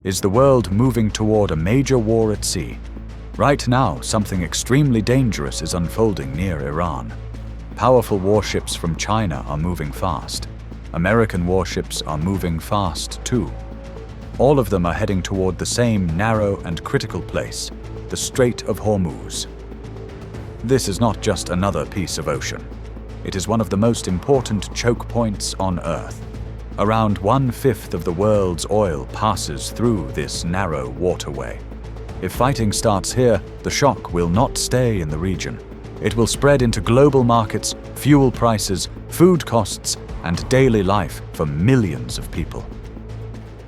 Is the world moving toward a major war at sea? Right now, something extremely dangerous is unfolding near Iran. Powerful warships from China are moving fast. American warships are moving fast too. All of them are heading toward the same narrow and critical place, the Strait of Hormuz. This is not just another piece of ocean. It is one of the most important choke points on Earth. Around 1/5 of the world's oil passes through this narrow waterway. If fighting starts here, the shock will not stay in the region. It will spread into global markets, fuel prices, food costs, and daily life for millions of people.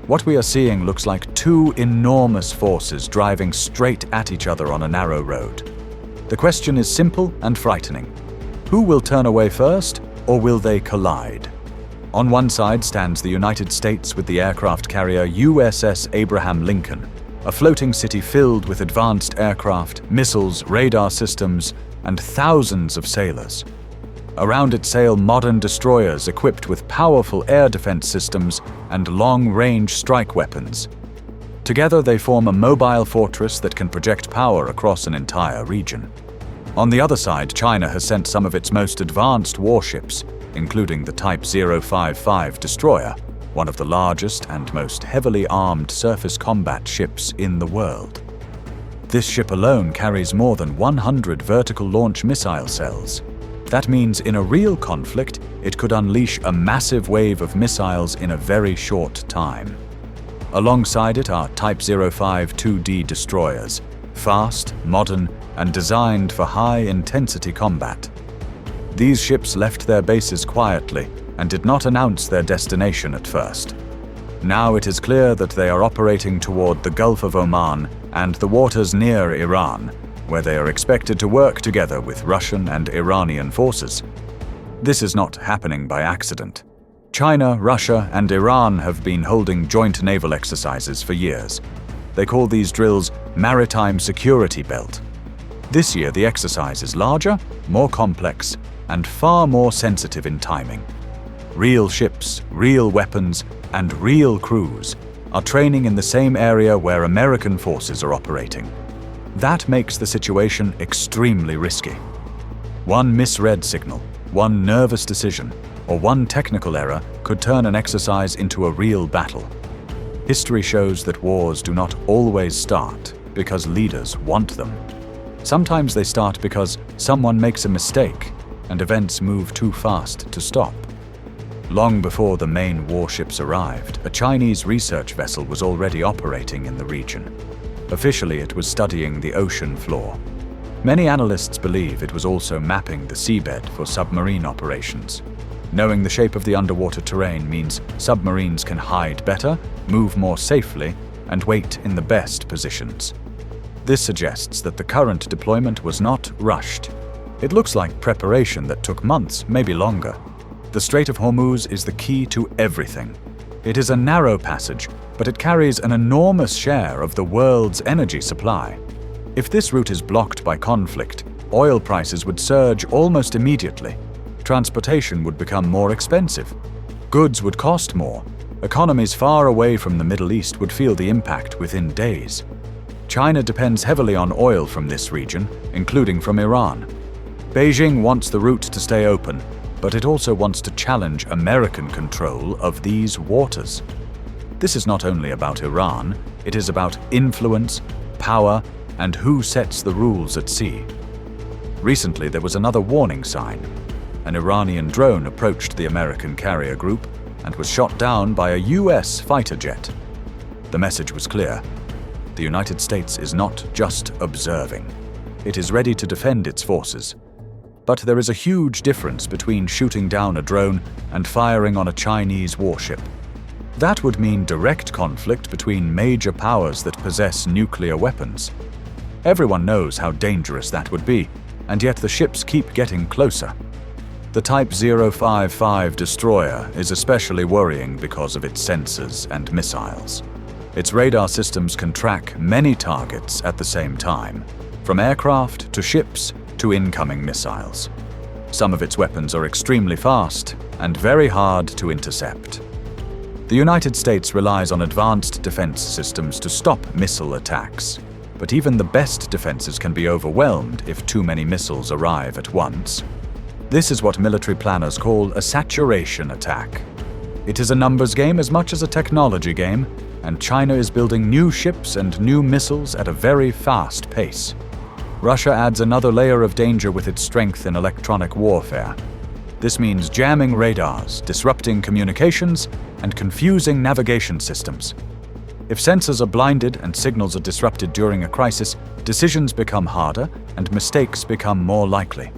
What we are seeing looks like two enormous forces driving straight at each other on a narrow road. The question is simple and frightening. Who will turn away first, or will they collide? On one side stands the United States with the aircraft carrier USS Abraham Lincoln, a floating city filled with advanced aircraft, missiles, radar systems, and thousands of sailors. Around it sail modern destroyers equipped with powerful air defense systems and long-range strike weapons. Together they form a mobile fortress that can project power across an entire region. On the other side, China has sent some of its most advanced warships, including the Type 055 destroyer, one of the largest and most heavily armed surface combat ships in the world. This ship alone carries more than 100 vertical launch missile cells. That means in a real conflict, it could unleash a massive wave of missiles in a very short time. Alongside it are Type 05 2D destroyers, fast, modern, and designed for high-intensity combat. These ships left their bases quietly and did not announce their destination at first. Now it is clear that they are operating toward the Gulf of Oman and the waters near Iran, where they are expected to work together with Russian and Iranian forces. This is not happening by accident. China, Russia, and Iran have been holding joint naval exercises for years. They call these drills maritime security belt. This year the exercise is larger, more complex, and far more sensitive in timing. Real ships, real weapons, and real crews are training in the same area where American forces are operating. That makes the situation extremely risky. One misread signal, one nervous decision, or one technical error could turn an exercise into a real battle. History shows that wars do not always start because leaders want them. Sometimes they start because someone makes a mistake and events move too fast to stop. Long before the main warships arrived, a Chinese research vessel was already operating in the region. Officially, it was studying the ocean floor. Many analysts believe it was also mapping the seabed for submarine operations. Knowing the shape of the underwater terrain means submarines can hide better, move more safely, and wait in the best positions. This suggests that the current deployment was not rushed. It looks like preparation that took months, maybe longer. The Strait of Hormuz is the key to everything. It is a narrow passage, but it carries an enormous share of the world's energy supply. If this route is blocked by conflict, oil prices would surge almost immediately. Transportation would become more expensive. Goods would cost more. Economies far away from the Middle East would feel the impact within days. China depends heavily on oil from this region, including from Iran. Beijing wants the route to stay open, but it also wants to challenge American control of these waters. This is not only about Iran, it is about influence, power, and who sets the rules at sea. Recently, there was another warning sign. An Iranian drone approached the American carrier group and was shot down by a US fighter jet. The message was clear. The United States is not just observing. It is ready to defend its forces. But there is a huge difference between shooting down a drone and firing on a Chinese warship. That would mean direct conflict between major powers that possess nuclear weapons. Everyone knows how dangerous that would be, and yet the ships keep getting closer. The Type 055 destroyer is especially worrying because of its sensors and missiles. Its radar systems can track many targets at the same time, from aircraft to ships to incoming missiles. Some of its weapons are extremely fast and very hard to intercept. The The United States relies on advanced defense systems to stop missile attacks. But even the best defenses can be overwhelmed if too many missiles arrive at once. This is what military planners call a saturation attack. It is a numbers game as much as a technology game, and China is building new ships and new missiles at a very fast pace. Russia adds another layer of danger with its strength in electronic warfare. This means jamming radars, disrupting communications, and confusing navigation systems. If sensors are blinded and signals are disrupted during a crisis, decisions become harder and mistakes become more likely.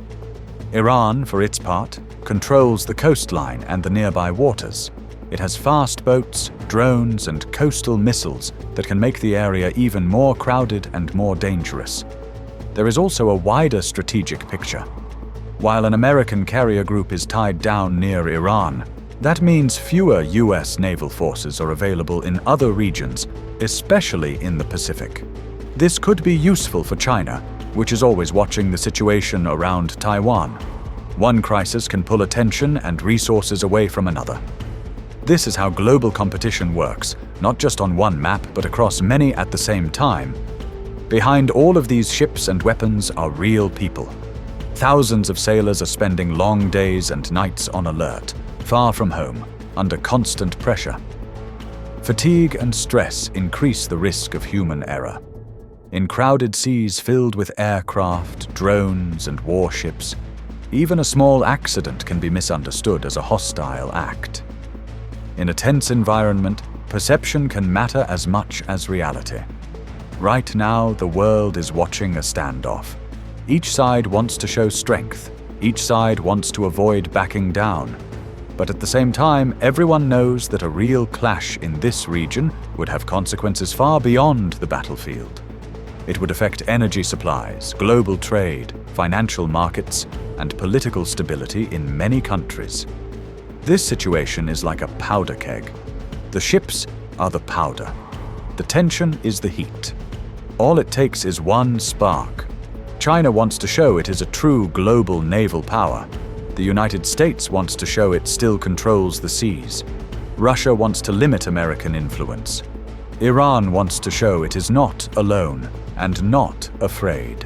Iran, for its part, controls the coastline and the nearby waters. It has fast boats, drones, and coastal missiles that can make the area even more crowded and more dangerous. There is also a wider strategic picture. While an American carrier group is tied down near Iran, that means fewer US naval forces are available in other regions, especially in the Pacific. This could be useful for China, which is always watching the situation around Taiwan. One crisis can pull attention and resources away from another. This is how global competition works, not just on one map, but across many at the same time. Behind all of these ships and weapons are real people. Thousands of sailors are spending long days and nights on alert, far from home, under constant pressure. Fatigue and stress increase the risk of human error. In crowded seas filled with aircraft, drones, and warships, even a small accident can be misunderstood as a hostile act. In a tense environment, perception can matter as much as reality. Right now, the world is watching a standoff. Each side wants to show strength. Each side wants to avoid backing down. But at the same time, everyone knows that a real clash in this region would have consequences far beyond the battlefield. It would affect energy supplies, global trade, financial markets, and political stability in many countries. This situation is like a powder keg. The ships are the powder. The tension is the heat. All it takes is one spark. China wants to show it is a true global naval power. The United States wants to show it still controls the seas. Russia wants to limit American influence. Iran wants to show it is not alone and not afraid.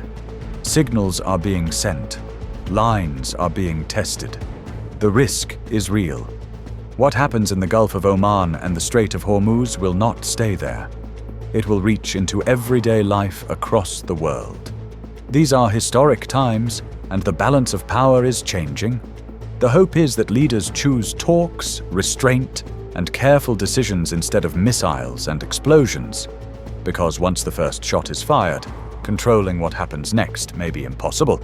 Signals are being sent. Lines are being tested. The risk is real. What happens in the Gulf of Oman and the Strait of Hormuz will not stay there. It will reach into everyday life across the world. These are historic times, and the balance of power is changing. The hope is that leaders choose talks, restraint, and careful decisions instead of missiles and explosions, because once the first shot is fired, controlling what happens next may be impossible.